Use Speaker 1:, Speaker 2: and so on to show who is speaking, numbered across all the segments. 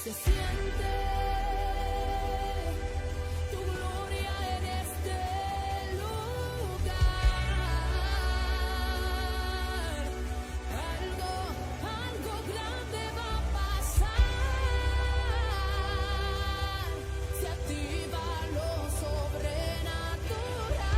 Speaker 1: Se siente tu gloria en este lugar. Algo grande va a pasar. Se activa lo sobrenatural.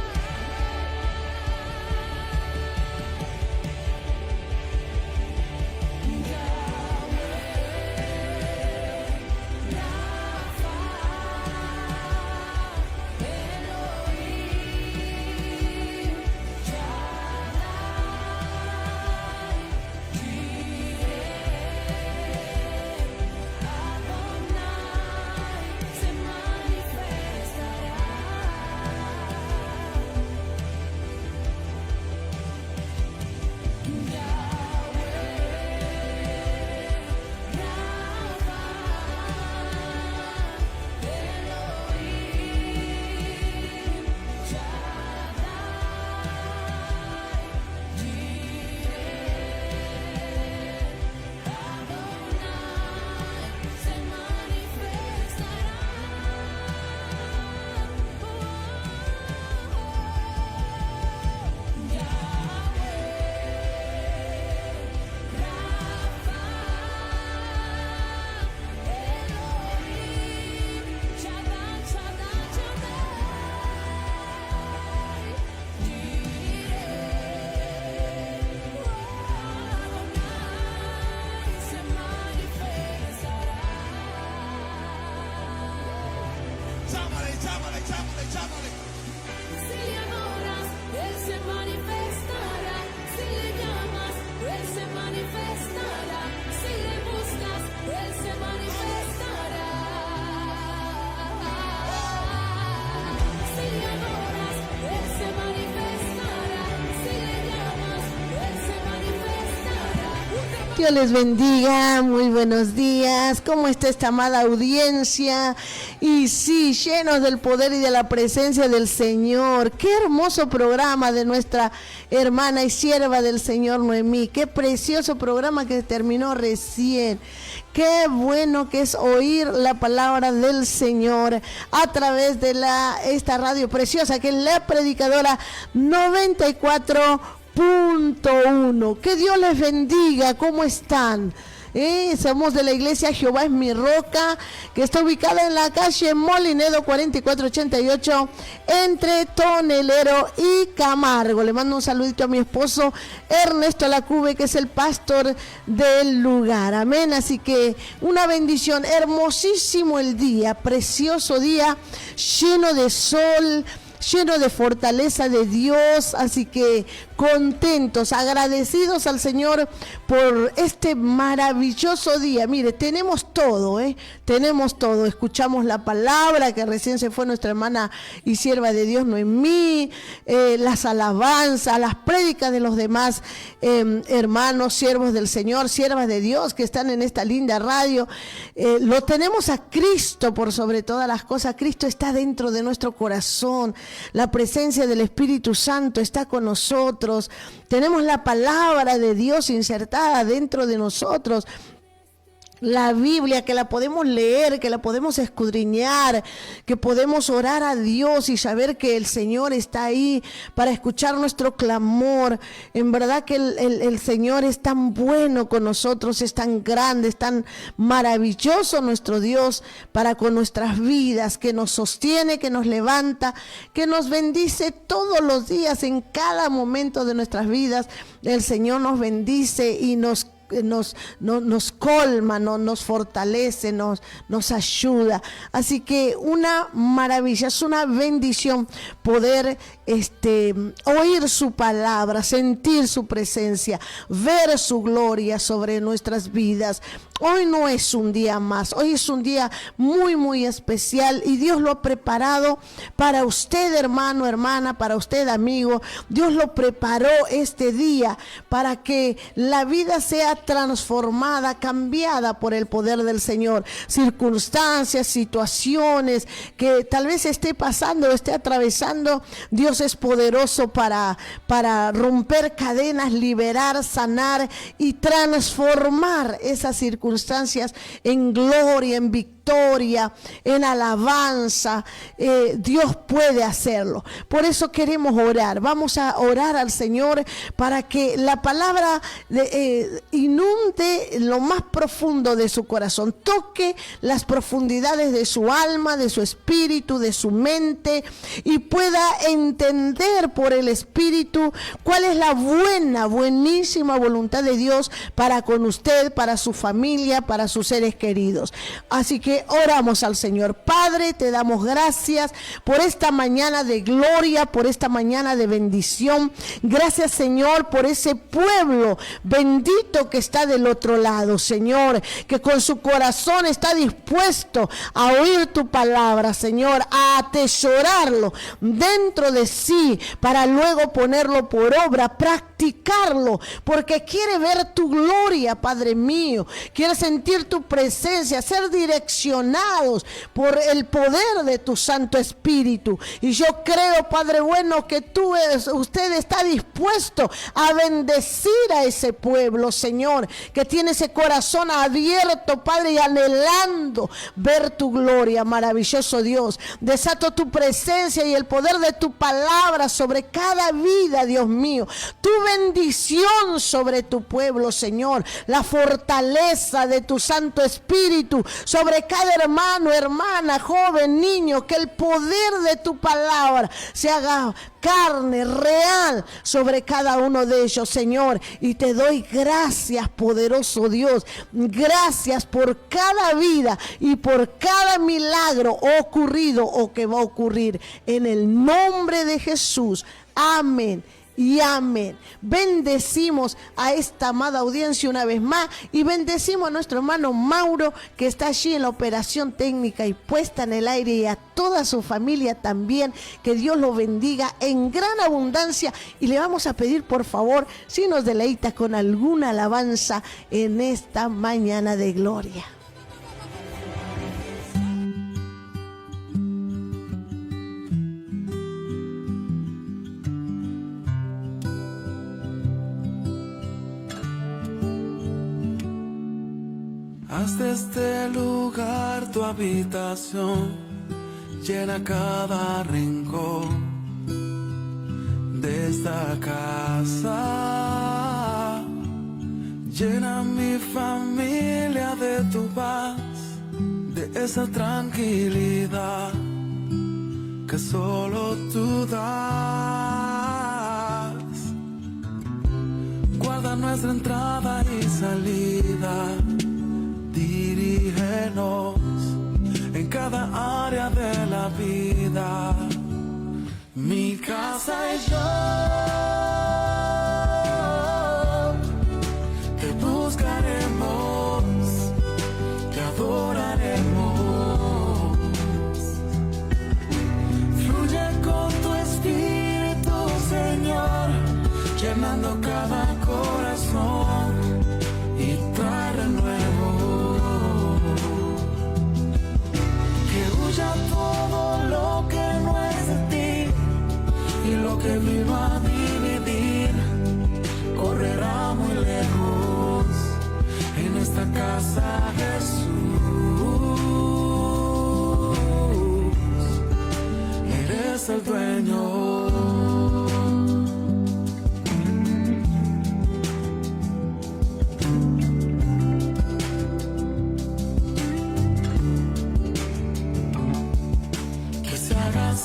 Speaker 2: Dios les bendiga, muy buenos días. ¿Cómo está esta amada audiencia? Y sí, llenos del poder y de la presencia del Señor. Qué hermoso programa de nuestra hermana y sierva del Señor Noemí. Qué precioso programa que terminó recién. Qué bueno que es oír la palabra del Señor a través de esta radio preciosa que es la Predicadora 94.1. Que Dios les bendiga. ¿Cómo están? Somos de la iglesia Jehová es mi roca, que está ubicada en la calle Molinedo 4488 entre Tonelero y Camargo. Le mando un saludito a mi esposo Ernesto Lacube, que es el pastor del lugar. Amén. Así que una bendición, hermosísimo el día, precioso día, lleno de sol, lleno de fortaleza de Dios, así que contentos, agradecidos al Señor por este maravilloso día. Mire, tenemos todo, tenemos todo. Escuchamos la palabra, que recién se fue nuestra hermana y sierva de Dios Noemí, las alabanzas, las prédicas de los demás hermanos, siervos del Señor, siervas de Dios que están en esta linda radio. Lo tenemos a Cristo por sobre todas las cosas. Cristo está dentro de nuestro corazón. La presencia del Espíritu Santo está con nosotros. Tenemos la palabra de Dios insertada dentro de nosotros. La Biblia, que la podemos leer, que la podemos escudriñar, que podemos orar a Dios y saber que el Señor está ahí para escuchar nuestro clamor. En verdad que el Señor es tan bueno con nosotros, es tan grande, es tan maravilloso nuestro Dios para con nuestras vidas, que nos sostiene, que nos levanta, que nos bendice todos los días, en cada momento de nuestras vidas. El Señor nos bendice y nos colma, nos fortalece, nos ayuda. Así que una maravilla, es una bendición poder oír su palabra, sentir su presencia, ver su gloria sobre nuestras vidas. Hoy no es un día más, hoy es un día muy, muy especial y Dios lo ha preparado para usted, hermano, hermana, para usted, amigo. Dios lo preparó este día para que la vida sea transformada, cambiada por el poder del Señor. Circunstancias, situaciones que tal vez esté pasando, esté atravesando, Dios es poderoso para romper cadenas, liberar, sanar y transformar esas circunstancias circunstancias en gloria, en victoria, en alabanza. Dios puede hacerlo. Por eso queremos orar. Vamos a orar al Señor para que la palabra inunde lo más profundo de su corazón, toque las profundidades de su alma, de su espíritu, de su mente, y pueda entender por el Espíritu cuál es la buenísima voluntad de Dios para con usted, para su familia, para sus seres queridos. Así que oramos al Señor. Padre, te damos gracias por esta mañana de gloria, por esta mañana de bendición. Gracias, Señor, por ese pueblo bendito que está del otro lado, Señor, que con su corazón está dispuesto a oír tu palabra, Señor, a atesorarlo dentro de sí para luego ponerlo por obra, practicarlo, porque quiere ver tu gloria, Padre mío, quiere sentir tu presencia, ser direccionados por el poder de tu Santo Espíritu. Y yo creo, Padre bueno, que usted está dispuesto a bendecir a ese pueblo, Señor, que tiene ese corazón abierto, Padre, y anhelando ver tu gloria. Maravilloso Dios, desato tu presencia y el poder de tu palabra sobre cada vida, Dios mío, tu bendición sobre tu pueblo, Señor, la fortaleza de tu Santo Espíritu sobre cada hermano, hermana, joven, niño, que el poder de tu palabra se haga carne real sobre cada uno de ellos, Señor. Y te doy gracias, poderoso Dios. Gracias por cada vida y por cada milagro ocurrido o que va a ocurrir. En el nombre de Jesús. Amén y amén. Bendecimos a esta amada audiencia una vez más y bendecimos a nuestro hermano Mauro, que está allí en la operación técnica y puesta en el aire, y a toda su familia también. Que Dios lo bendiga en gran abundancia, y le vamos a pedir, por favor, si nos deleita con alguna alabanza en esta mañana de gloria.
Speaker 3: Haz de este lugar tu habitación, llena cada rincón de esta casa. Llena mi familia de tu paz, de esa tranquilidad que solo tú das. Guarda nuestra entrada y salida, dirígenos en cada área de la vida. Mi casa y yo te buscaremos, te adoraremos. Fluye con tu espíritu, Señor, llenando cada corazón y trae renuevo. Todo lo que no es de ti y lo que vino a dividir correrá muy lejos. En esta casa, Jesús, eres el dueño.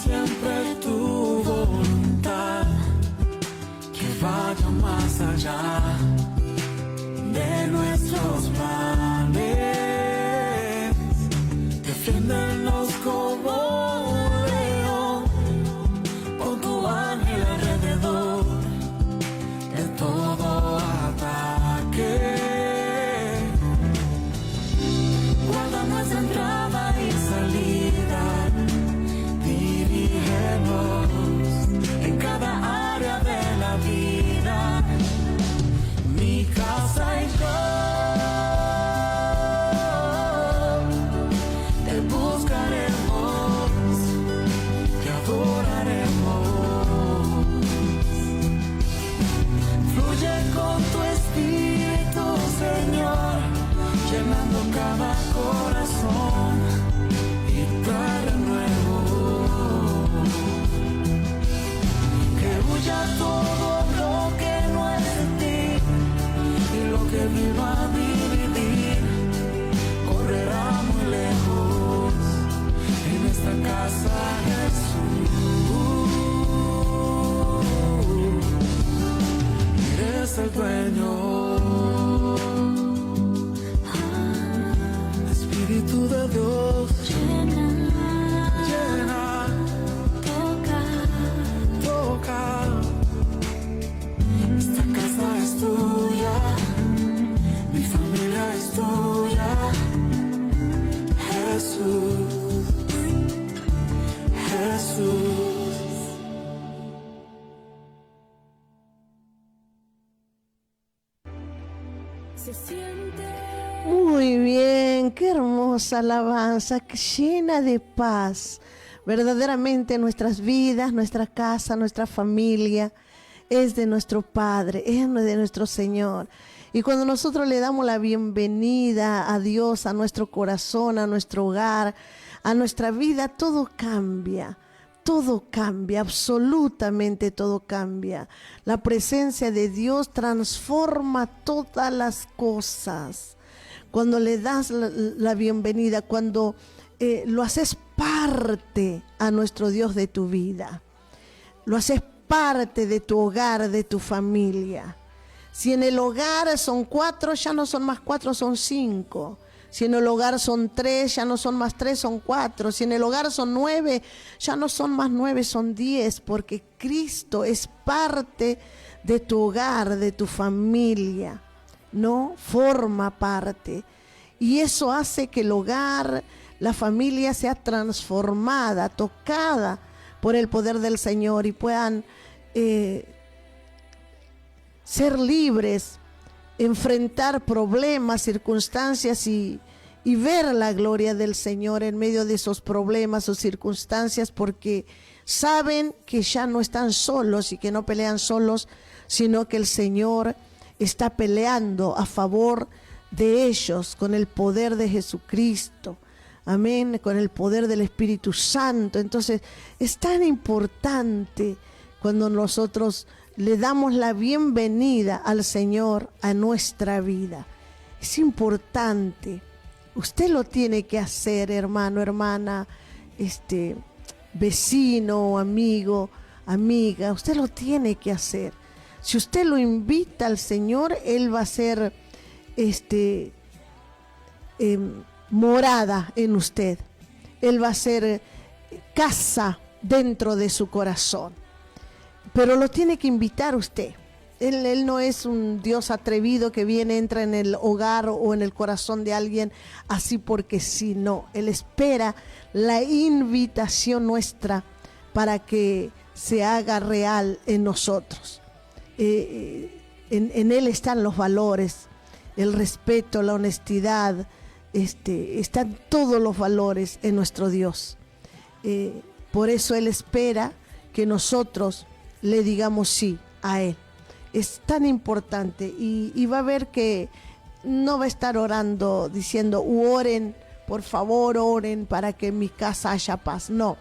Speaker 3: Siempre tu voluntad, que vaya más allá de nuestros planes. Defiéndenos como un león, con tu ángel alrededor de todo ataque. Guarda nuestra entrada y salida, en cada área de la vida. Mi casa y yo cada corazón y trae nuevo. Que huya todo lo que no es de ti y lo que vino a dividir correrá muy lejos en esta casa, Jesús. Eres el dueño. Espíritu de Dios, llena, toca. Esta casa es tuya, mi familia es tuya, Jesús, Jesús.
Speaker 1: Se siente
Speaker 2: Muy bien, qué hermosa alabanza, llena de paz. Verdaderamente nuestras vidas, nuestra casa, nuestra familia es de nuestro Padre, es de nuestro Señor. Y cuando nosotros le damos la bienvenida a Dios, a nuestro corazón, a nuestro hogar, a nuestra vida, todo cambia, absolutamente todo cambia. La presencia de Dios transforma todas las cosas. Cuando le das la bienvenida, cuando lo haces parte a nuestro Dios de tu vida, lo haces parte de tu hogar, de tu familia. Si en el hogar son 4, ya no son más 4, son 5. Si en el hogar son 3, ya no son más 3, son 4. Si en el hogar son 9, ya no son más 9, son 10, porque Cristo es parte de tu hogar, de tu familia, ¿no? Forma parte. Y eso hace que el hogar, la familia sea transformada, tocada por el poder del Señor y puedan ser libres, enfrentar problemas, circunstancias y ver la gloria del Señor en medio de esos problemas o circunstancias, porque saben que ya no están solos y que no pelean solos, sino que el Señor está peleando a favor de ellos con el poder de Jesucristo. Amén, con el poder del Espíritu Santo. Entonces es tan importante cuando nosotros le damos la bienvenida al Señor a nuestra vida. Es importante. Usted lo tiene que hacer, hermano, hermana, vecino, amigo, amiga. Usted lo tiene que hacer. Si usted lo invita al Señor, Él va a ser morada en usted. Él va a ser casa dentro de su corazón. Pero lo tiene que invitar usted. Él no es un Dios atrevido que viene, entra en el hogar o en el corazón de alguien así porque sí, no. Él espera la invitación nuestra para que se haga real en nosotros. En Él están los valores, el respeto, la honestidad, están todos los valores en nuestro Dios. Por eso Él espera que nosotros le digamos sí a Él. Es tan importante y va a ver que no va a estar orando diciendo oren, por favor oren para que en mi casa haya paz. No,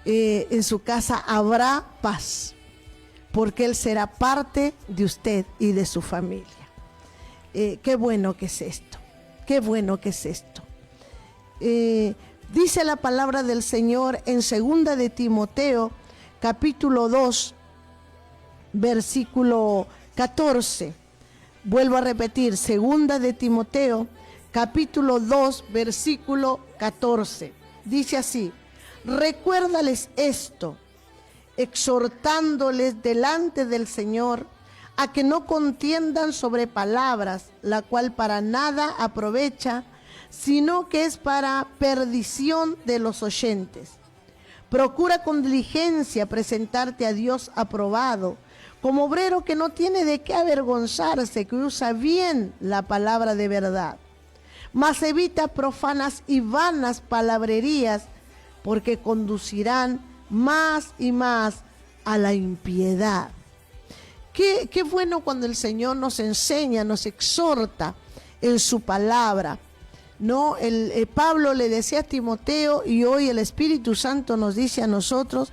Speaker 2: en su casa habrá paz porque Él será parte de usted y de su familia. Qué bueno que es esto, qué bueno que es esto. Dice la palabra del Señor en 2 de Timoteo capítulo 2, versículo 14. Vuelvo a repetir, 2 de Timoteo, capítulo 2, versículo 14. Dice así: recuérdales esto, exhortándoles delante del Señor a que no contiendan sobre palabras, la cual para nada aprovecha, sino que es para perdición de los oyentes. Procura con diligencia presentarte a Dios aprobado, como obrero que no tiene de qué avergonzarse, que usa bien la palabra de verdad. Mas evita profanas y vanas palabrerías, porque conducirán más y más a la impiedad. Qué bueno cuando el Señor nos enseña, nos exhorta en su palabra. ¿no? Pablo le decía a Timoteo y hoy el Espíritu Santo nos dice a nosotros,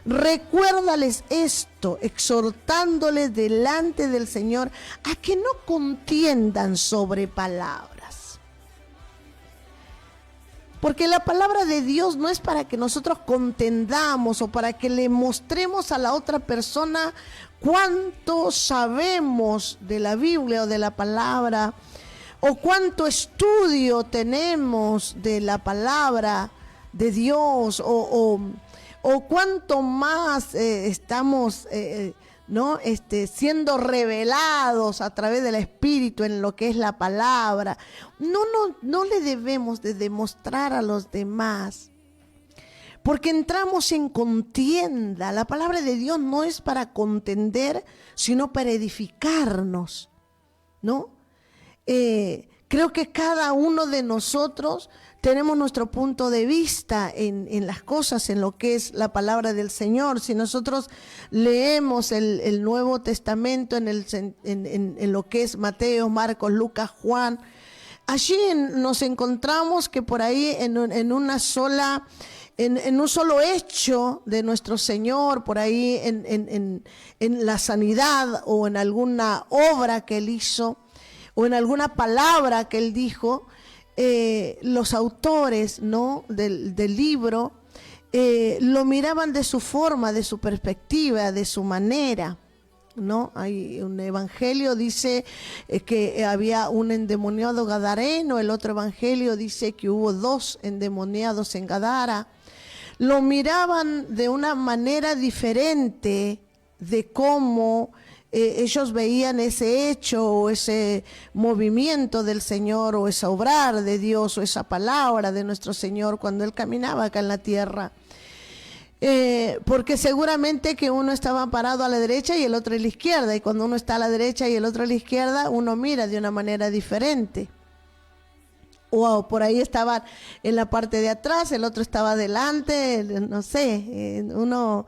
Speaker 2: recuérdales esto, exhortándoles delante del Señor a que no contiendan sobre palabras. Porque la palabra de Dios no es para que nosotros contendamos o para que le mostremos a la otra persona cuánto sabemos de la Biblia o de la palabra, o cuánto estudio tenemos de la palabra de Dios, o cuánto más estamos ¿no? Siendo revelados a través del Espíritu en lo que es la palabra. No le debemos de demostrar a los demás, porque entramos en contienda. La palabra de Dios no es para contender, sino para edificarnos, ¿no? Creo que cada uno de nosotros tenemos nuestro punto de vista en las cosas, en lo que es la palabra del Señor. Si nosotros leemos el Nuevo Testamento en lo que es Mateo, Marcos, Lucas, Juan, allí nos encontramos que por ahí en un solo hecho de nuestro Señor, por ahí en la sanidad o en alguna obra que Él hizo, o en alguna palabra que Él dijo, los autores, ¿no? del libro lo miraban de su forma, de su perspectiva, de su manera, ¿no? Hay un evangelio dice que había un endemoniado gadareno, el otro evangelio dice que hubo 2 endemoniados en Gadara. Lo miraban de una manera diferente de cómo ellos veían ese hecho o ese movimiento del Señor o ese obrar de Dios o esa palabra de nuestro Señor cuando Él caminaba acá en la tierra. Porque seguramente que uno estaba parado a la derecha y el otro a la izquierda, y cuando uno está a la derecha y el otro a la izquierda, uno mira de una manera diferente. O por ahí estaban en la parte de atrás, el otro estaba adelante, no sé, uno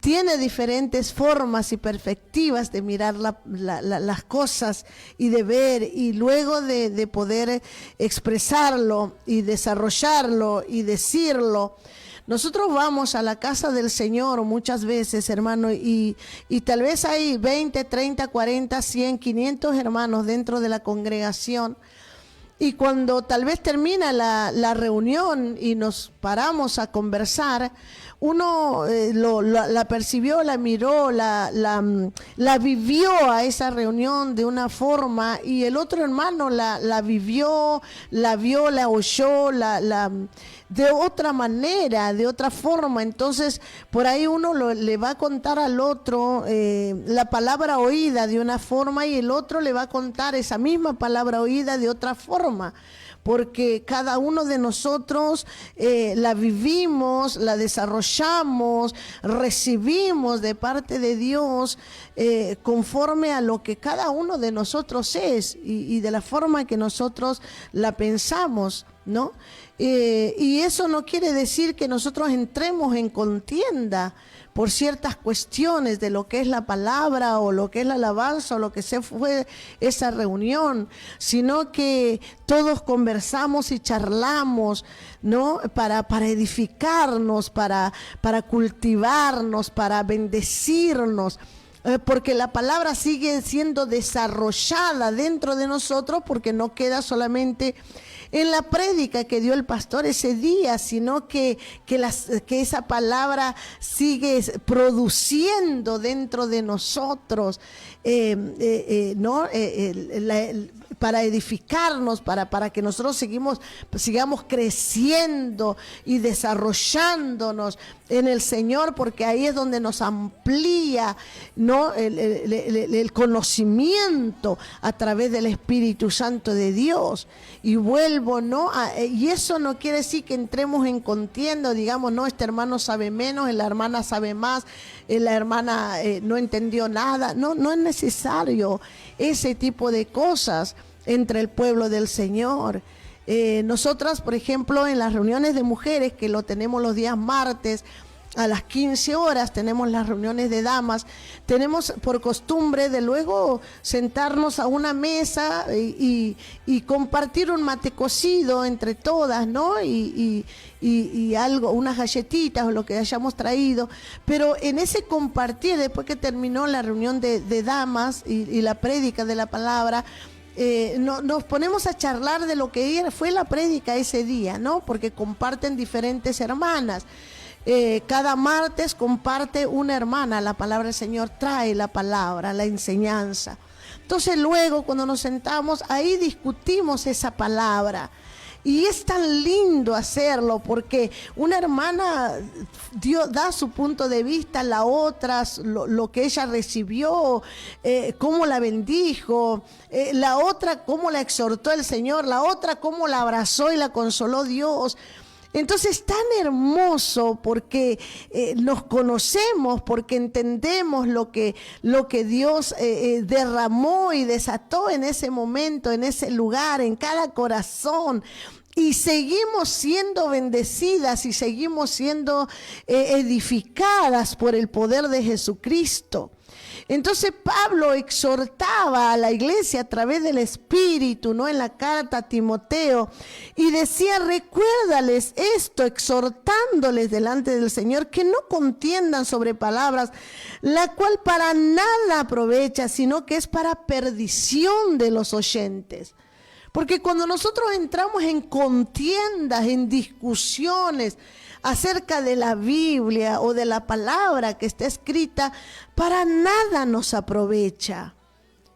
Speaker 2: tiene diferentes formas y perspectivas de mirar las cosas y de ver, y luego de poder expresarlo y desarrollarlo y decirlo. Nosotros vamos a la casa del Señor muchas veces, hermano, y tal vez hay 20, 30, 40, 100, 500 hermanos dentro de la congregación. Y cuando tal vez termina la reunión y nos paramos a conversar, uno la percibió, la miró, la vivió a esa reunión de una forma, y el otro hermano la vivió, la vio, la oyó, de otra manera, de otra forma. Entonces por ahí uno le va a contar al otro la palabra oída de una forma, y el otro le va a contar esa misma palabra oída de otra forma, porque cada uno de nosotros la vivimos, la desarrollamos, recibimos de parte de Dios conforme a lo que cada uno de nosotros es y de la forma que nosotros la pensamos, ¿no? Y eso no quiere decir que nosotros entremos en contienda por ciertas cuestiones de lo que es la palabra o lo que es la alabanza o lo que se fue esa reunión, sino que todos conversamos y charlamos, ¿no? Para edificarnos, para cultivarnos, para bendecirnos. Porque la palabra sigue siendo desarrollada dentro de nosotros, porque no queda solamente en la prédica que dio el pastor ese día, sino que esa palabra sigue produciendo dentro de nosotros, ¿no? Para edificarnos, para que nosotros sigamos creciendo y desarrollándonos en el Señor, porque ahí es donde nos amplía, ¿no? el conocimiento a través del Espíritu Santo de Dios. Y vuelvo, ¿no? Y eso no quiere decir que entremos en contienda, digamos, no, este hermano sabe menos, la hermana sabe más, la hermana no entendió nada. No es necesario ese tipo de cosas entre el pueblo del Señor. Nosotras, por ejemplo, en las reuniones de mujeres, que lo tenemos los días martes, a las 15 horas tenemos las reuniones de damas. Tenemos por costumbre de luego sentarnos a una mesa y compartir un mate cocido entre todas, ¿no? Y algo, unas galletitas o lo que hayamos traído. Pero en ese compartir, después que terminó la reunión de damas y la prédica de la palabra, nos ponemos a charlar de lo que fue la prédica ese día, ¿no? Porque comparten diferentes hermanas. Cada martes comparte una hermana la palabra del Señor, trae la palabra, la enseñanza. Entonces luego cuando nos sentamos, ahí discutimos esa palabra. Y es tan lindo hacerlo porque una hermana da su punto de vista, la otra, lo que ella recibió, cómo la bendijo, la otra cómo la exhortó el Señor, la otra cómo la abrazó y la consoló Dios. Entonces tan hermoso porque nos conocemos, porque entendemos lo que Dios derramó y desató en ese momento, en ese lugar, en cada corazón. Y seguimos siendo bendecidas y seguimos siendo edificadas por el poder de Jesucristo. Entonces Pablo exhortaba a la iglesia a través del Espíritu, ¿no? En la carta a Timoteo, y decía: recuérdales esto, exhortándoles delante del Señor, que no contiendan sobre palabras, la cual para nada aprovecha, sino que es para perdición de los oyentes. Porque cuando nosotros entramos en contiendas, en discusiones acerca de la Biblia o de la palabra que está escrita, para nada nos aprovecha.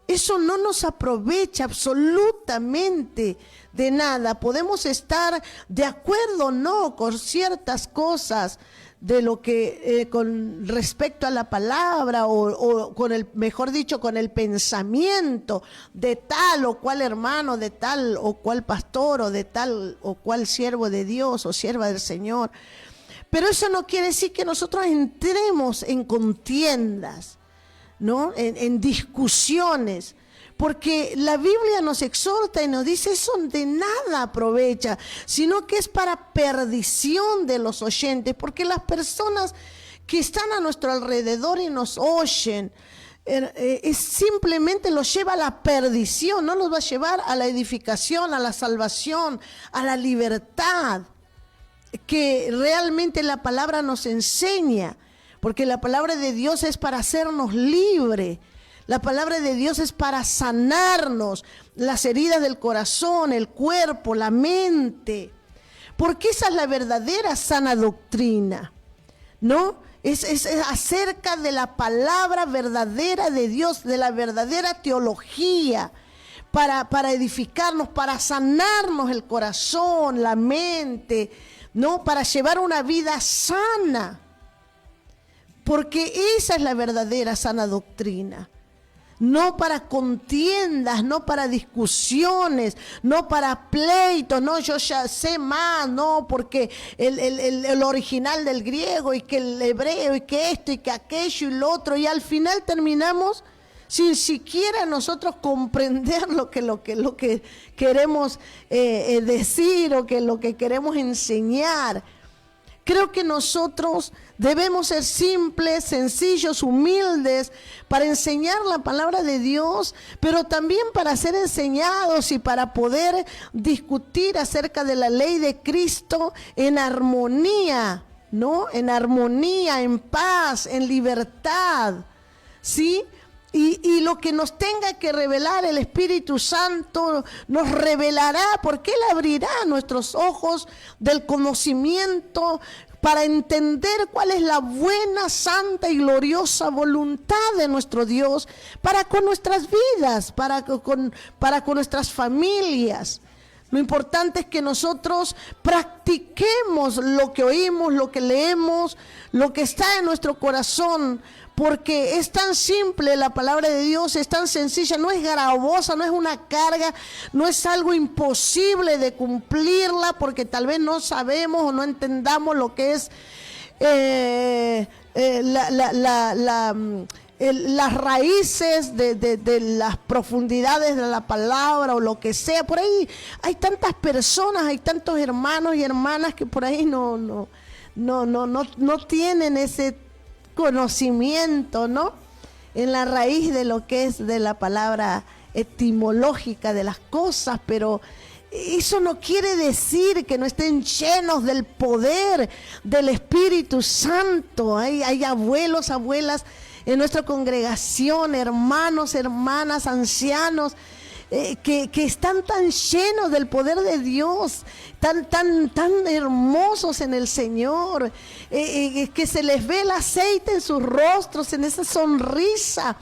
Speaker 2: Eso no nos aprovecha absolutamente de nada. Podemos estar de acuerdo o no con ciertas cosas de lo que con respecto a la palabra o con el, mejor dicho, con el pensamiento de tal o cual hermano, de tal o cual pastor o de tal o cual siervo de Dios o sierva del Señor. Pero eso no quiere decir que nosotros entremos en contiendas, ¿no? En discusiones. Porque la Biblia nos exhorta y nos dice: eso de nada aprovecha, sino que es para perdición de los oyentes. Porque las personas que están a nuestro alrededor y nos oyen, simplemente los lleva a la perdición, no los va a llevar a la edificación, a la salvación, a la libertad, que realmente la palabra nos enseña. Porque la palabra de Dios es para hacernos libres. La palabra de Dios es para sanarnos las heridas del corazón, el cuerpo, la mente. Porque esa es la verdadera sana doctrina, ¿no? Es acerca de la palabra verdadera de Dios, de la verdadera teología, para edificarnos, para sanarnos el corazón, la mente, ¿no? Para llevar una vida sana. Porque esa es la verdadera sana doctrina. No para contiendas, no para discusiones, no para pleitos, no, yo ya sé más, no, porque el original del griego y que el hebreo y que esto y que aquello y lo otro, y al final terminamos sin siquiera nosotros comprender lo que queremos decir o que lo que queremos enseñar. Creo que nosotros debemos ser simples, sencillos, humildes para enseñar la palabra de Dios, pero también para ser enseñados y para poder discutir acerca de la ley de Cristo en armonía, ¿no? En armonía, en paz, en libertad, ¿sí? Y lo que nos tenga que revelar el Espíritu Santo nos revelará, porque Él abrirá nuestros ojos del conocimiento para entender cuál es la buena, santa y gloriosa voluntad de nuestro Dios para con nuestras vidas, para con nuestras familias. Lo importante es que nosotros practiquemos lo que oímos, lo que leemos, lo que está en nuestro corazón, porque es tan simple la palabra de Dios, es tan sencilla, no es gravosa, no es una carga, no es algo imposible de cumplirla, porque tal vez no sabemos o no entendamos lo que es las raíces de las profundidades de la palabra o lo que sea. Por ahí hay tantas personas, hay tantos hermanos y hermanas que por ahí no no tienen ese conocimiento, ¿no? En la raíz de lo que es de la palabra etimológica de las cosas, pero eso no quiere decir que no estén llenos del poder del Espíritu Santo. Hay abuelos, abuelas en nuestra congregación, hermanos, hermanas, ancianos, que están tan llenos del poder de Dios, tan hermosos en el Señor, que se les ve el aceite en sus rostros, en esa sonrisa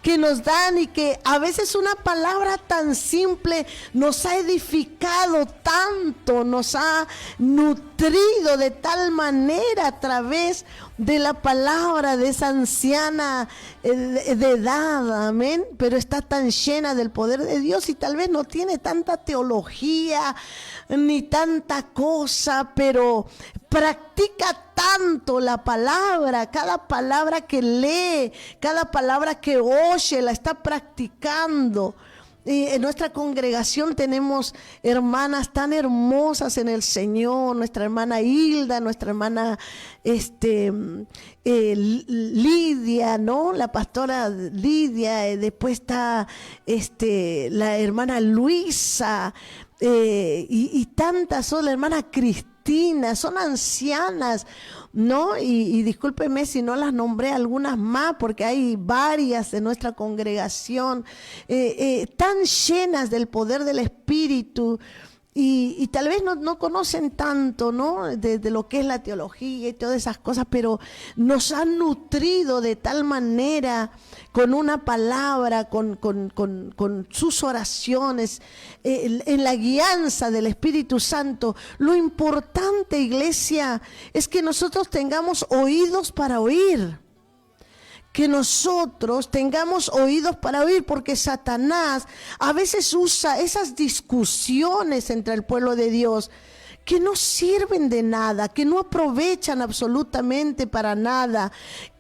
Speaker 2: que nos dan, y que a veces una palabra tan simple nos ha edificado tanto, nos ha nutrido de tal manera a través de la palabra de esa anciana de edad, amén, pero está tan llena del poder de Dios y tal vez no tiene tanta teología ni tanta cosa, pero practica tanto la palabra, cada palabra que lee, cada palabra que oye, la está practicando. Y en nuestra congregación tenemos hermanas tan hermosas en el Señor, nuestra hermana Hilda, nuestra hermana Lidia, ¿no? La pastora Lidia, después está la hermana Luisa, y tantas son, la hermana Cristina, son ancianas, ¿no? Y discúlpeme si no las nombré algunas más, porque hay varias en nuestra congregación, tan llenas del poder del Espíritu, y tal vez no conocen tanto, ¿no? De lo que es la teología y todas esas cosas, pero nos han nutrido de tal manera con una palabra, con sus oraciones, en la guianza del Espíritu Santo. Lo importante, iglesia, es que nosotros tengamos oídos para oír. Que nosotros tengamos oídos para oír, porque Satanás a veces usa esas discusiones entre el pueblo de Dios que no sirven de nada, que no aprovechan absolutamente para nada,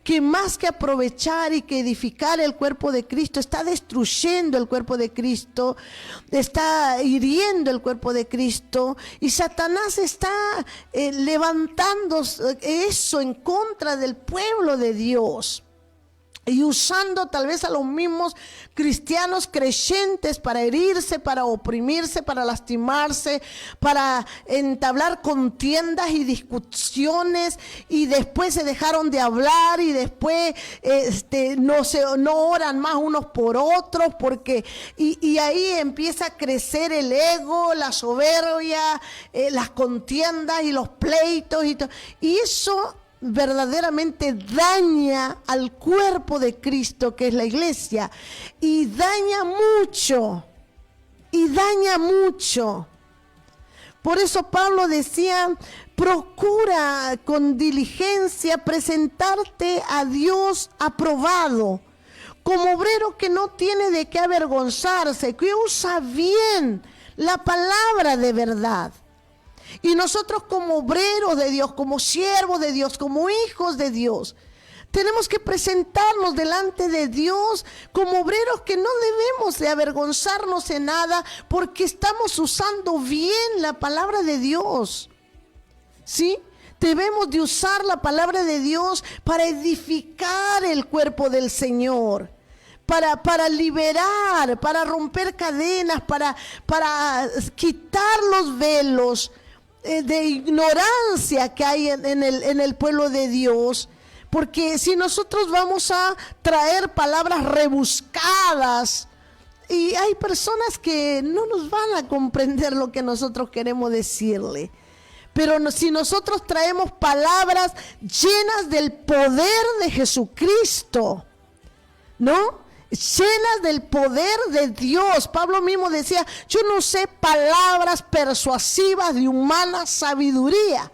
Speaker 2: que más que aprovechar y que edificar el cuerpo de Cristo, está destruyendo el cuerpo de Cristo, está hiriendo el cuerpo de Cristo, y Satanás está levantando eso en contra del pueblo de Dios. Y usando tal vez a los mismos cristianos creyentes para herirse, para oprimirse, para lastimarse, para entablar contiendas y discusiones, y después se dejaron de hablar, y después no oran más unos por otros, porque y ahí empieza a crecer el ego, la soberbia, las contiendas y los pleitos y eso verdaderamente daña al cuerpo de Cristo, que es la iglesia, y daña mucho. Por eso Pablo decía: procura con diligencia presentarte a Dios aprobado, como obrero que no tiene de qué avergonzarse, que usa bien la palabra de verdad. Y nosotros, como obreros de Dios, como siervos de Dios, como hijos de Dios, tenemos que presentarnos delante de Dios como obreros que no debemos de avergonzarnos en nada, porque estamos usando bien la palabra de Dios, ¿sí? Debemos de usar la palabra de Dios para edificar el cuerpo del Señor, para liberar, para romper cadenas, para quitar los velos de ignorancia que hay en el pueblo de Dios. Porque si nosotros vamos a traer palabras rebuscadas, y hay personas que no nos van a comprender lo que nosotros queremos decirle, pero si nosotros traemos palabras llenas del poder de Jesucristo, ¿no? Llenas del poder de Dios. Pablo mismo decía: yo no sé palabras persuasivas de humana sabiduría,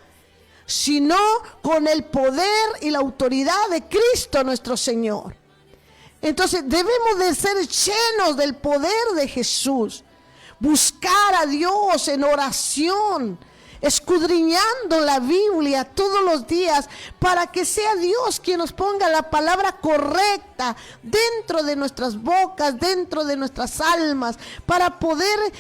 Speaker 2: sino con el poder y la autoridad de Cristo nuestro Señor. Entonces debemos de ser llenos del poder de Jesús, buscar a Dios en oración, escudriñando la Biblia todos los días para que sea Dios quien nos ponga la palabra correcta dentro de nuestras bocas, dentro de nuestras almas, para poder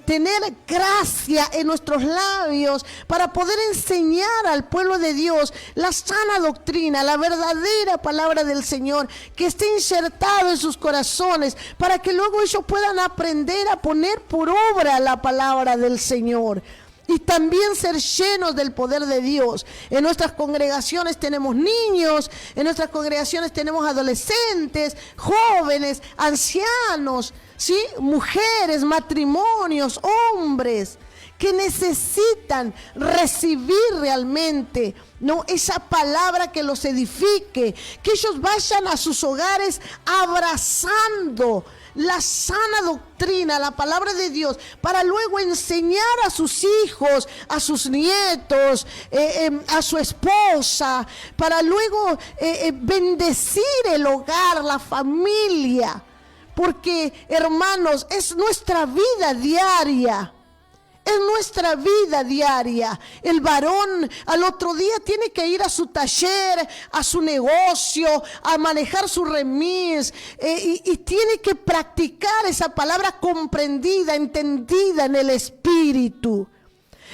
Speaker 2: tener gracia en nuestros labios, para poder enseñar al pueblo de Dios la sana doctrina, la verdadera palabra del Señor, que esté insertado en sus corazones, para que luego ellos puedan aprender a poner por obra la palabra del Señor. Y también ser llenos del poder de Dios. En nuestras congregaciones tenemos niños, en nuestras congregaciones tenemos adolescentes, jóvenes, ancianos, ¿sí? Mujeres, matrimonios, hombres, que necesitan recibir realmente, ¿no?, esa palabra que los edifique, que ellos vayan a sus hogares abrazando la sana doctrina, la palabra de Dios, para luego enseñar a sus hijos, a sus nietos, a su esposa, para luego bendecir el hogar, la familia, porque, hermanos, es nuestra vida diaria. Es nuestra vida diaria. El varón al otro día tiene que ir a su taller, a su negocio, a manejar su remis, y tiene que practicar esa palabra comprendida, entendida en el espíritu.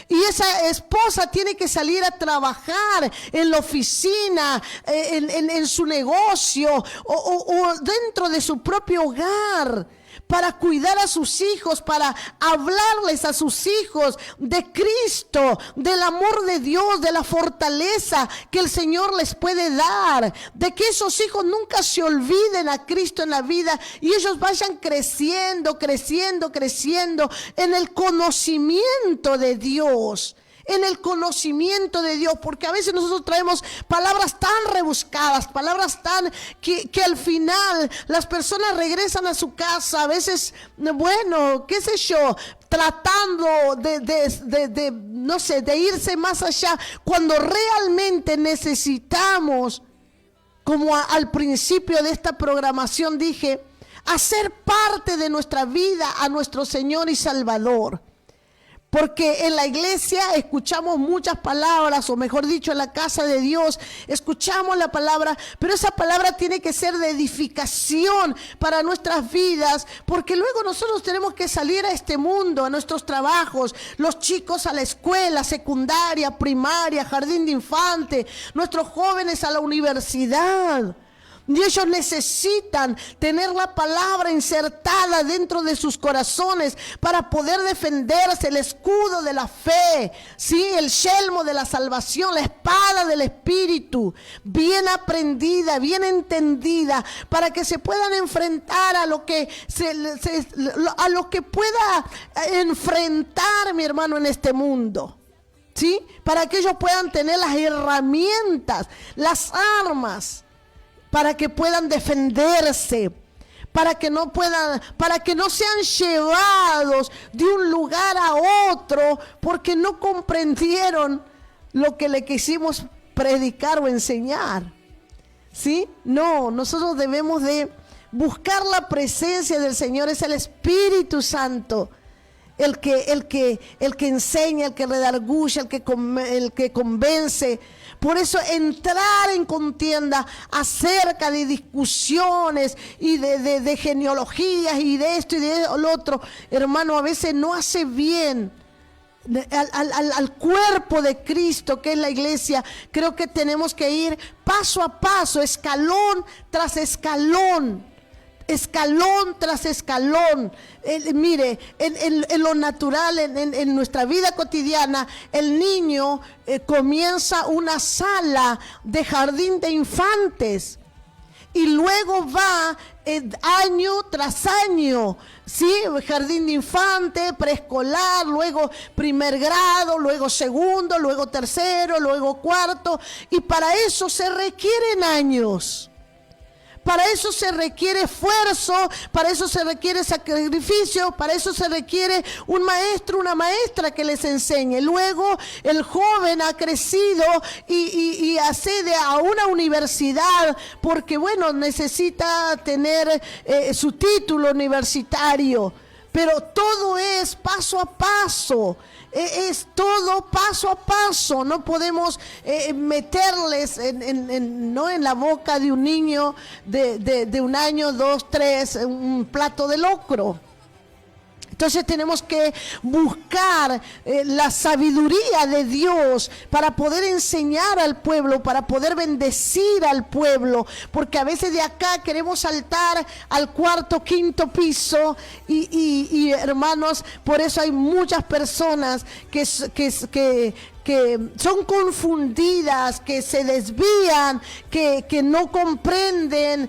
Speaker 2: Y esa esposa tiene que salir a trabajar en la oficina, en su negocio o dentro de su propio hogar, para cuidar a sus hijos, para hablarles a sus hijos de Cristo, del amor de Dios, de la fortaleza que el Señor les puede dar, de que esos hijos nunca se olviden a Cristo en la vida y ellos vayan creciendo, creciendo, creciendo en el conocimiento de Dios. En el conocimiento de Dios, porque a veces nosotros traemos palabras tan rebuscadas, palabras tan que al final las personas regresan a su casa, a veces, bueno, qué sé yo, tratando no sé, de irse más allá, cuando realmente necesitamos, como al principio de esta programación dije, hacer parte de nuestra vida a nuestro Señor y Salvador. Porque en la iglesia escuchamos muchas palabras, o mejor dicho, en la casa de Dios escuchamos la palabra, pero esa palabra tiene que ser de edificación para nuestras vidas, porque luego nosotros tenemos que salir a este mundo, a nuestros trabajos, los chicos a la escuela secundaria, primaria, jardín de infante, nuestros jóvenes a la universidad. Y ellos necesitan tener la palabra insertada dentro de sus corazones para poder defenderse, el escudo de la fe, ¿sí? El yelmo de la salvación, la espada del Espíritu, bien aprendida, bien entendida, para que se puedan enfrentar a lo que pueda enfrentar, mi hermano, en este mundo, ¿sí? Para que ellos puedan tener las herramientas, las armas, para que puedan defenderse, para que no sean llevados de un lugar a otro porque no comprendieron lo que le quisimos predicar o enseñar. ¿Sí? No, nosotros debemos de buscar la presencia del Señor, es el Espíritu Santo. El que enseña, el que redarguye, el que convence. Por eso entrar en contienda acerca de discusiones y de genealogías y de esto y de lo otro, hermano, a veces no hace bien al cuerpo de Cristo, que es la iglesia. Creo que tenemos que ir paso a paso, escalón tras escalón. Escalón tras escalón. Mire, en lo natural, en nuestra vida cotidiana, el niño comienza una sala de jardín de infantes y luego va año tras año, ¿sí? Jardín de infante, preescolar, luego primer grado, luego segundo, luego tercero, luego cuarto, y para eso se requieren años. Para eso se requiere esfuerzo, para eso se requiere sacrificio, para eso se requiere un maestro, una maestra que les enseñe. Luego el joven ha crecido y accede a una universidad porque, bueno, necesita tener su título universitario. pero todo es paso a paso. Es todo paso a paso. No podemos meterles ¿no? en la boca de un niño de 1 año, 2, 3, un plato de locro. Entonces tenemos que buscar la sabiduría de Dios para poder enseñar al pueblo, para poder bendecir al pueblo, porque a veces de acá queremos saltar al 4º, 5º piso y hermanos, por eso hay muchas personas que son confundidas, que se desvían, que no comprenden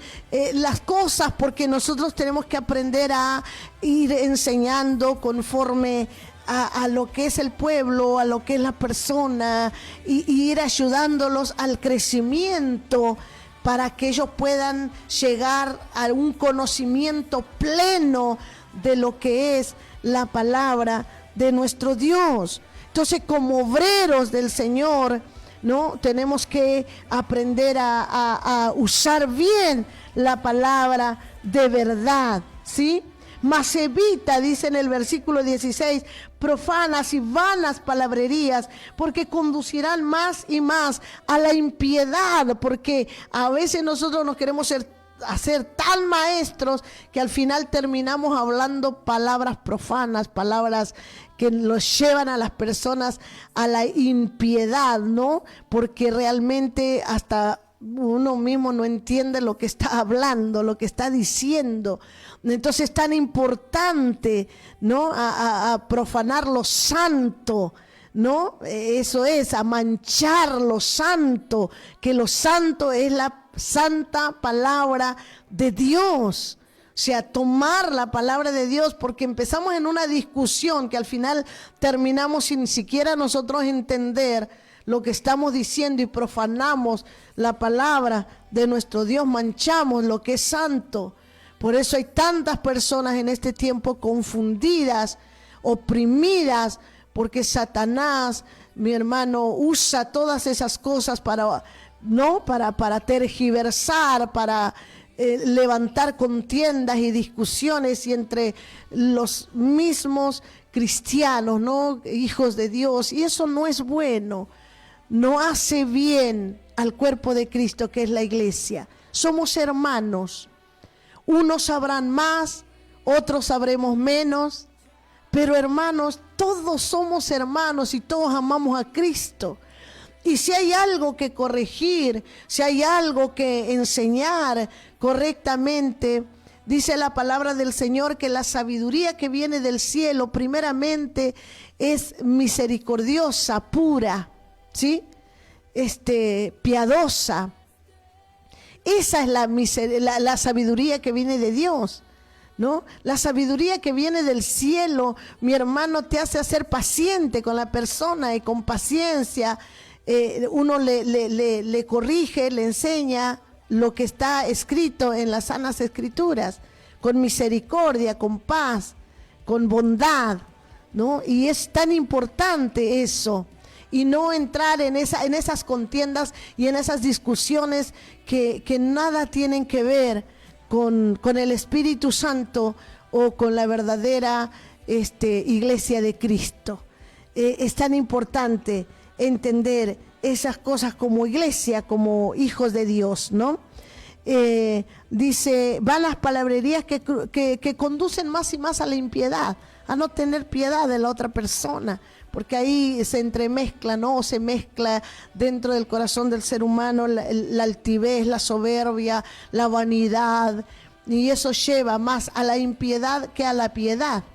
Speaker 2: las cosas, porque nosotros tenemos que aprender a ir enseñando conforme a lo que es el pueblo, a lo que es la persona, y ir ayudándolos al crecimiento para que ellos puedan llegar a un conocimiento pleno de lo que es la palabra de nuestro Dios. Entonces, como obreros del Señor, ¿no? Tenemos que aprender a usar bien la palabra de verdad, ¿sí? Mas evita, dice en el versículo 16, profanas y vanas palabrerías, porque conducirán más y más a la impiedad, porque a veces nosotros nos queremos hacer tan maestros que al final terminamos hablando palabras profanas, palabras que los llevan a las personas a la impiedad, ¿no? Porque realmente hasta uno mismo no entiende lo que está hablando, lo que está diciendo. Entonces es tan importante, ¿no? A profanar lo santo, ¿no? Eso es, a manchar lo santo, que lo santo es la santa palabra de Dios. O sea, tomar la palabra de Dios, porque empezamos en una discusión que al final terminamos sin siquiera nosotros entender lo que estamos diciendo y profanamos la palabra de nuestro Dios, manchamos lo que es santo. Por eso hay tantas personas en este tiempo confundidas, oprimidas, porque Satanás, mi hermano, usa todas esas cosas para tergiversar, para levantar contiendas y discusiones y entre los mismos cristianos, ¿no? Hijos de Dios, y eso no es bueno, no hace bien al cuerpo de Cristo, que es la iglesia. Somos hermanos, unos sabrán más, otros sabremos menos, pero hermanos, todos somos hermanos y todos amamos a Cristo. Y si hay algo que corregir, si hay algo que enseñar correctamente, dice la palabra del Señor que la sabiduría que viene del cielo primeramente es misericordiosa, pura, ¿sí? Piadosa. Esa es la sabiduría que viene de Dios, ¿no? La sabiduría que viene del cielo, mi hermano, te hace ser paciente con la persona y con paciencia. Uno le corrige, le enseña lo que está escrito en las sanas escrituras, con misericordia, con paz, con bondad, ¿no? Y es tan importante eso, y no entrar en esas contiendas y en esas discusiones que nada tienen que ver con el Espíritu Santo o con la verdadera iglesia de Cristo. Es tan importante entender esas cosas como iglesia, como hijos de Dios, ¿no? Dice, van las palabrerías que conducen más y más a la impiedad, a no tener piedad de la otra persona, porque ahí se entremezcla, ¿no? Se mezcla dentro del corazón del ser humano la altivez, la soberbia, la vanidad, y eso lleva más a la impiedad que a la piedad,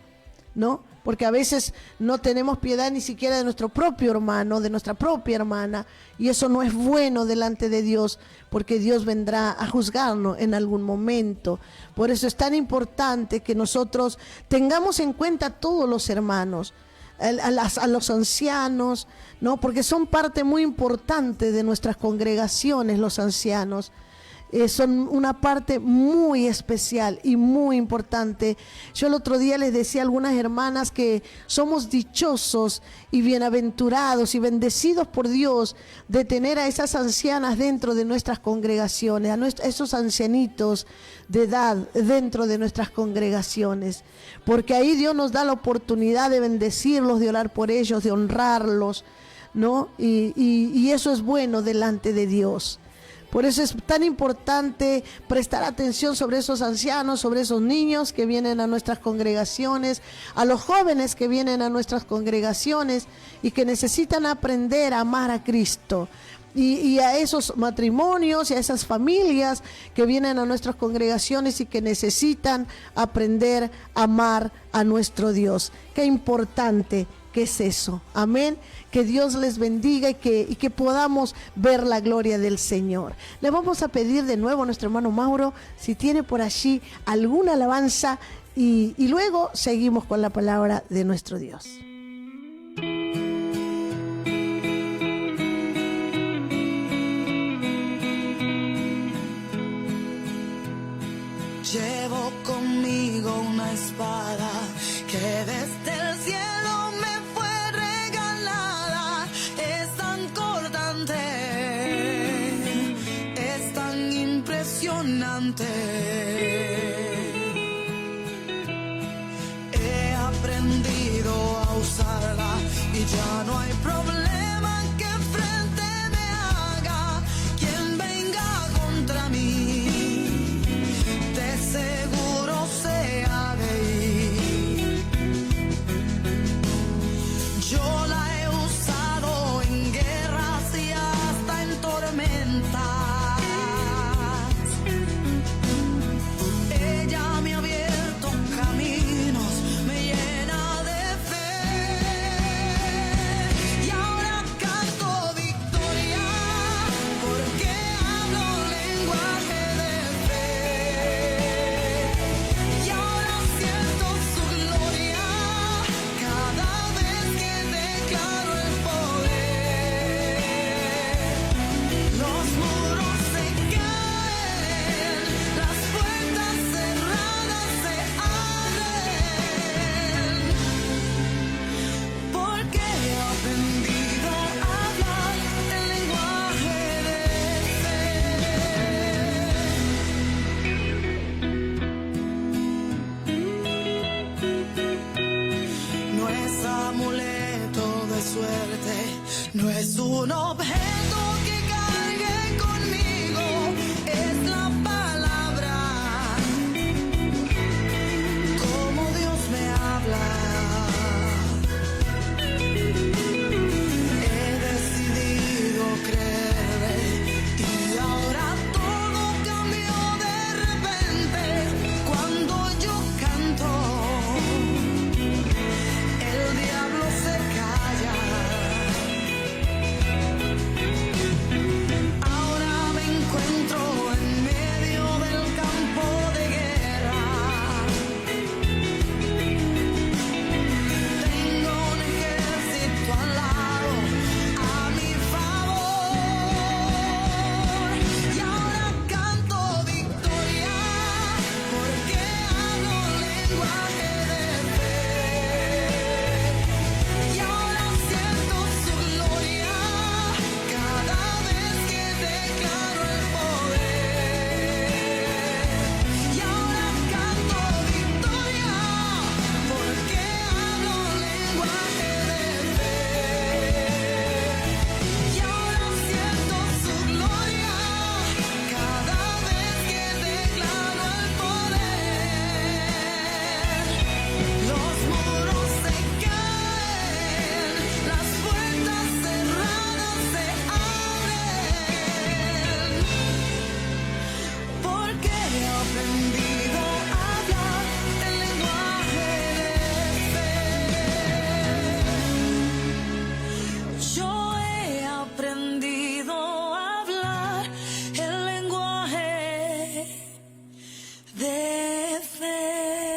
Speaker 2: ¿no? Porque a veces no tenemos piedad ni siquiera de nuestro propio hermano, de nuestra propia hermana, y eso no es bueno delante de Dios, porque Dios vendrá a juzgarnos en algún momento. Por eso es tan importante que nosotros tengamos en cuenta a todos los hermanos, a los ancianos, ¿no? Porque son parte muy importante de nuestras congregaciones, los ancianos. son una parte muy especial y muy importante. Yo el otro día les decía a algunas hermanas que somos dichosos y bienaventurados y bendecidos por Dios de tener a esas ancianas dentro de nuestras congregaciones, a esos ancianitos de edad dentro de nuestras congregaciones, porque ahí Dios nos da la oportunidad de bendecirlos, de orar por ellos, de honrarlos, ¿no? Y eso es bueno delante de Dios. Por eso es tan importante prestar atención sobre esos ancianos, sobre esos niños que vienen a nuestras congregaciones, a los jóvenes que vienen a nuestras congregaciones y que necesitan aprender a amar a Cristo. Y a esos matrimonios y a esas familias que vienen a nuestras congregaciones y que necesitan aprender a amar a nuestro Dios. Qué importante que es eso. Amén. Que Dios les bendiga y que podamos ver la gloria del Señor. Le vamos a pedir de nuevo a nuestro hermano Mauro si tiene por allí alguna alabanza y luego seguimos con la palabra de nuestro Dios.
Speaker 3: Llevo conmigo una espada que desde el cielo me fue regalada. Es tan cortante, es tan impresionante. He aprendido a usarla y ya no hay problema que frente me haga. Quien venga contra mí seguro se ha de ir. Yo la he usado en guerras y hasta en tormentas. Ella me ha abierto caminos, me llena de fe. Y ahora canto victoria porque hablo lenguaje de fe. No es un objeto que cargue conmigo, es la palabra, como Dios me habla. He decidido creerle y ahora todo cambió de repente cuando yo canto. El diablo se calla.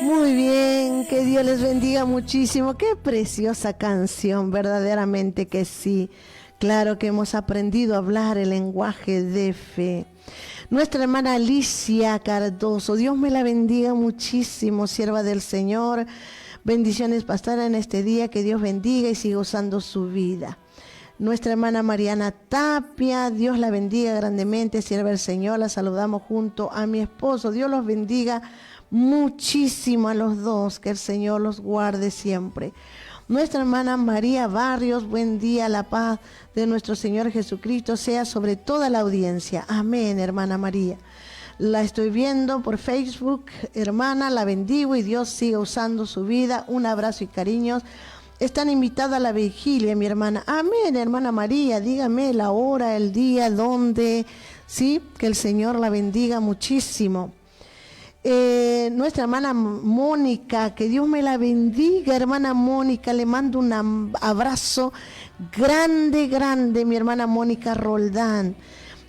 Speaker 2: Muy bien, que Dios les bendiga muchísimo. Qué preciosa canción, verdaderamente que sí. Claro que hemos aprendido a hablar el lenguaje de fe. Nuestra hermana Alicia Cardoso, Dios me la bendiga muchísimo, sierva del Señor. Bendiciones, pastora, en este día, que Dios bendiga y siga usando su vida. Nuestra hermana Mariana Tapia, Dios la bendiga grandemente, sierva del Señor, la saludamos junto a mi esposo. Dios los bendiga muchísimo a los dos, que el Señor los guarde siempre. Nuestra hermana María Barrios, buen día, la paz de nuestro Señor Jesucristo sea sobre toda la audiencia. Amén, hermana María. La estoy viendo por Facebook, hermana, la bendigo y Dios siga usando su vida. Un abrazo y cariños. Están invitados a la vigilia, mi hermana. Amén, hermana María, dígame la hora, el día, dónde. Sí, que el Señor la bendiga muchísimo. Nuestra hermana Mónica, que Dios me la bendiga, hermana Mónica, le mando un abrazo grande, grande, mi hermana Mónica Roldán.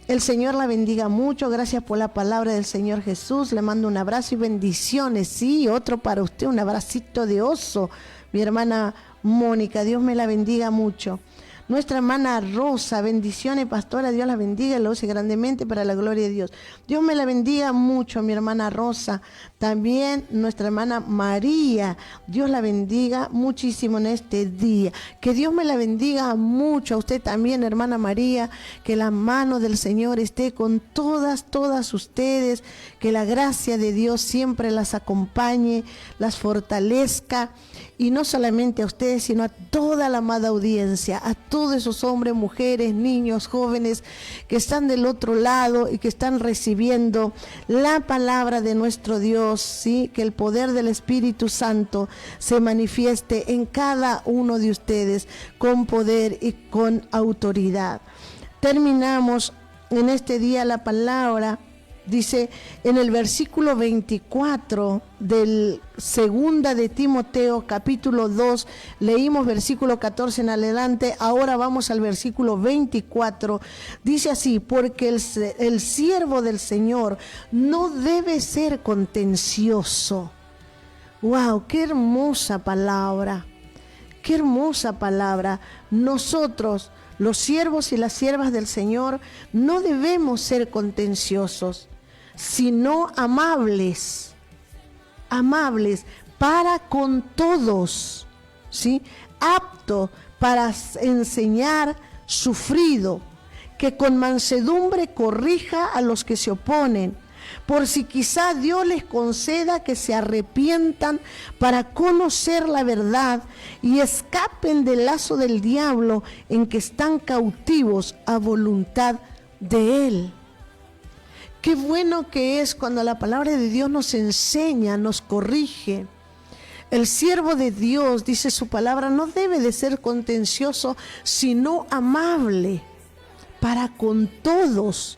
Speaker 2: El Señor la bendiga mucho, gracias por la palabra del Señor Jesús, le mando un abrazo y bendiciones, sí, otro para usted, un abracito de oso, mi hermana Mónica, Dios me la bendiga mucho. Nuestra hermana Rosa, bendiciones, pastora, Dios la bendiga y la use grandemente para la gloria de Dios. Dios me la bendiga mucho, mi hermana Rosa. También nuestra hermana María, Dios la bendiga muchísimo en este día. Que Dios me la bendiga mucho a usted también, hermana María. Que la mano del Señor esté con todas ustedes. Que la gracia de Dios siempre las acompañe, las fortalezca. Y no solamente a ustedes, sino a toda la amada audiencia, a todos esos hombres, mujeres, niños, jóvenes que están del otro lado y que están recibiendo la palabra de nuestro Dios, ¿sí? Que el poder del Espíritu Santo se manifieste en cada uno de ustedes con poder y con autoridad. Terminamos en este día la palabra. Dice en el versículo 24 del segunda de Timoteo capítulo 2, leímos versículo 14 en adelante, ahora vamos al versículo 24, dice así: porque el siervo del Señor no debe ser contencioso. ¡Wow! ¡Qué hermosa palabra! ¡Qué hermosa palabra! Nosotros, los siervos y las siervas del Señor, no debemos ser contenciosos, sino amables para con todos, ¿sí? Apto para enseñar, sufrido, que con mansedumbre corrija a los que se oponen, por si quizá Dios les conceda que se arrepientan para conocer la verdad y escapen del lazo del diablo en que están cautivos a voluntad de él. Qué bueno que es cuando la palabra de Dios nos enseña, nos corrige. El siervo de Dios, dice su palabra, no debe de ser contencioso, sino amable para con todos.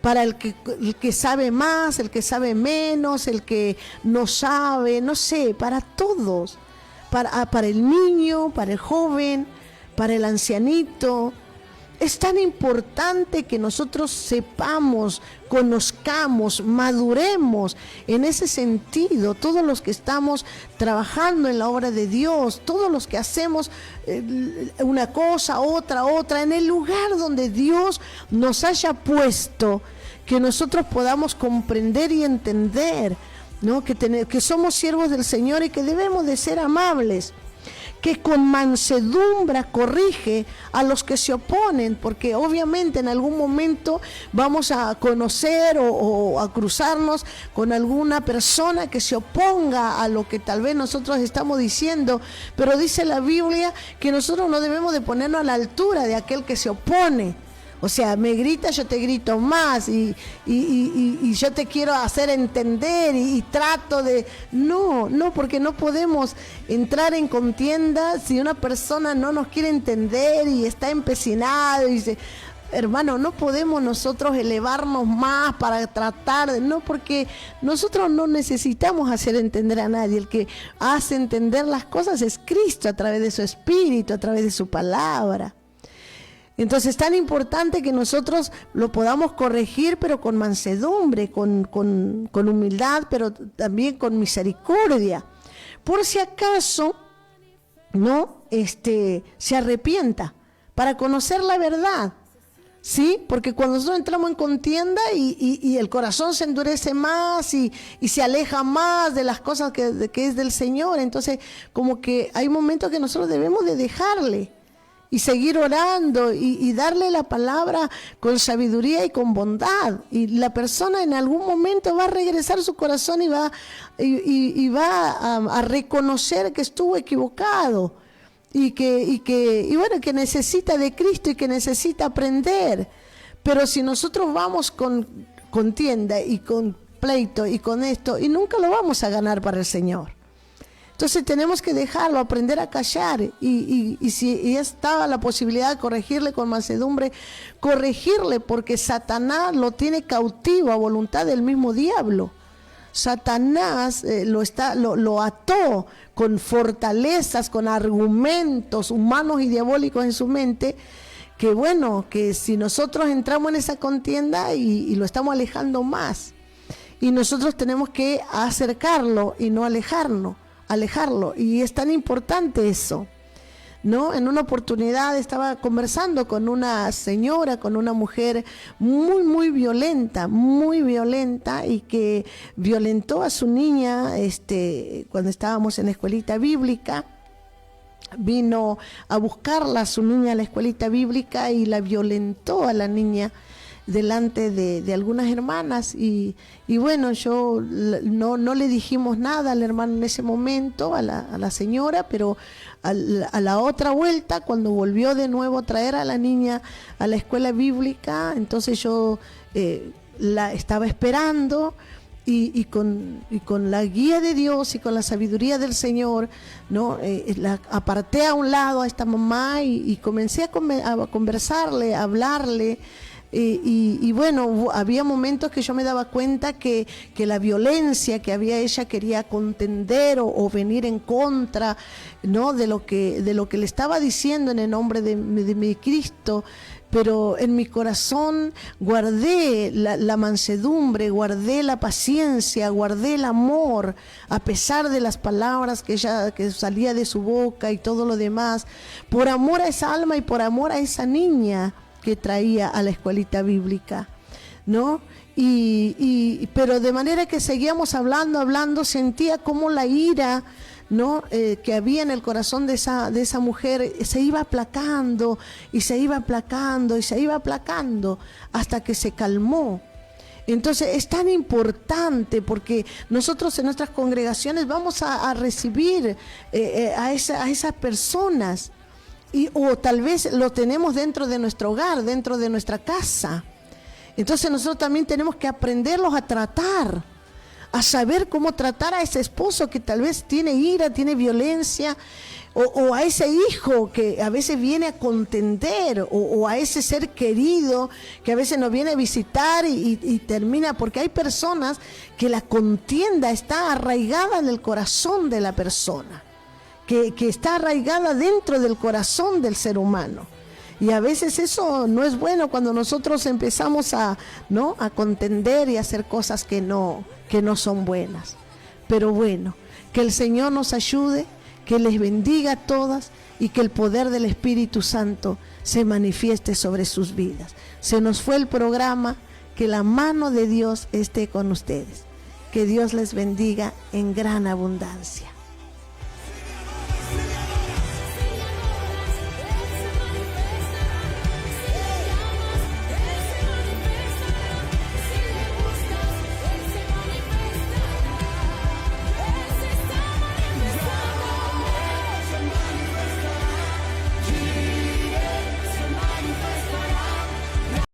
Speaker 2: Para el que sabe más, el que sabe menos, el que no sabe, no sé, para todos. Para el niño, para el joven, para el ancianito. Es tan importante que nosotros sepamos, conozcamos, maduremos en ese sentido. Todos los que estamos trabajando en la obra de Dios, todos los que hacemos una cosa, otra, en el lugar donde Dios nos haya puesto, que nosotros podamos comprender y entender, ¿no? Que somos siervos del Señor y que debemos de ser amables. Que con mansedumbre corrige a los que se oponen, porque obviamente en algún momento vamos a conocer o a cruzarnos con alguna persona que se oponga a lo que tal vez nosotros estamos diciendo, pero dice la Biblia que nosotros no debemos de ponernos a la altura de aquel que se opone. O sea, me grita, yo te grito más y yo te quiero hacer entender y trato de... No, porque no podemos entrar en contienda si una persona no nos quiere entender y está empecinado y dice... Hermano, no podemos nosotros elevarnos más para tratar de... No, porque nosotros no necesitamos hacer entender a nadie. El que hace entender las cosas es Cristo a través de su Espíritu, a través de su palabra. Entonces es tan importante que nosotros lo podamos corregir, pero con mansedumbre, con humildad, pero también con misericordia. Por si acaso no se arrepienta, para conocer la verdad. ¿Sí? Porque cuando nosotros entramos en contienda y el corazón se endurece más y se aleja más de las cosas que es del Señor, entonces como que hay momentos que nosotros debemos de dejarle y seguir orando y darle la palabra con sabiduría y con bondad. Y la persona en algún momento va a regresar su corazón y va a reconocer que estuvo equivocado. Y bueno, que necesita de Cristo y que necesita aprender. Pero si nosotros vamos con contienda y con pleito y con esto, y nunca lo vamos a ganar para el Señor. Entonces tenemos que dejarlo, aprender a callar, y si estaba la posibilidad de corregirle con mansedumbre, corregirle, porque Satanás lo tiene cautivo a voluntad del mismo diablo. Satanás lo ató con fortalezas, con argumentos humanos y diabólicos en su mente, que bueno, que si nosotros entramos en esa contienda y lo estamos alejando más, y nosotros tenemos que acercarlo y no alejarlo, y es tan importante eso, ¿no? En una oportunidad estaba conversando con una señora, con una mujer muy violenta, y que violentó a su niña cuando estábamos en la escuelita bíblica. Vino a buscarla a su niña a la escuelita bíblica y la violentó a la niña delante de algunas hermanas, y bueno, yo no le dijimos nada al hermano en ese momento, a la señora, pero a la otra vuelta, cuando volvió de nuevo a traer a la niña a la escuela bíblica, entonces yo la estaba esperando, y con la guía de Dios y con la sabiduría del Señor, ¿no? La aparté a un lado a esta mamá y comencé a conversarle, a hablarle. Y bueno, había momentos que yo me daba cuenta que la violencia que había ella quería contender o venir en contra, ¿no? de lo que le estaba diciendo en el nombre de mi Cristo. Pero en mi corazón guardé la mansedumbre, guardé la paciencia, guardé el amor, a pesar de las palabras que salía de su boca y todo lo demás, por amor a esa alma y por amor a esa niña que traía a la escuelita bíblica, ¿no? Pero de manera que seguíamos hablando, sentía como la ira, ¿no? Que había en el corazón de esa mujer se iba aplacando hasta que se calmó. Entonces es tan importante, porque nosotros en nuestras congregaciones vamos a recibir a esas personas, o tal vez lo tenemos dentro de nuestro hogar, dentro de nuestra casa. Entonces nosotros también tenemos que aprenderlos a tratar, a saber cómo tratar a ese esposo que tal vez tiene ira, tiene violencia, o a ese hijo que a veces viene a contender, o a ese ser querido que a veces nos viene a visitar y termina, porque hay personas que la contienda está arraigada en el corazón de la persona, que está arraigada dentro del corazón del ser humano. Y a veces eso no es bueno cuando nosotros empezamos a contender y a hacer cosas que no son buenas. Pero bueno, que el Señor nos ayude, que les bendiga a todas y que el poder del Espíritu Santo se manifieste sobre sus vidas. Se nos fue el programa, que la mano de Dios esté con ustedes. Que Dios les bendiga en gran abundancia.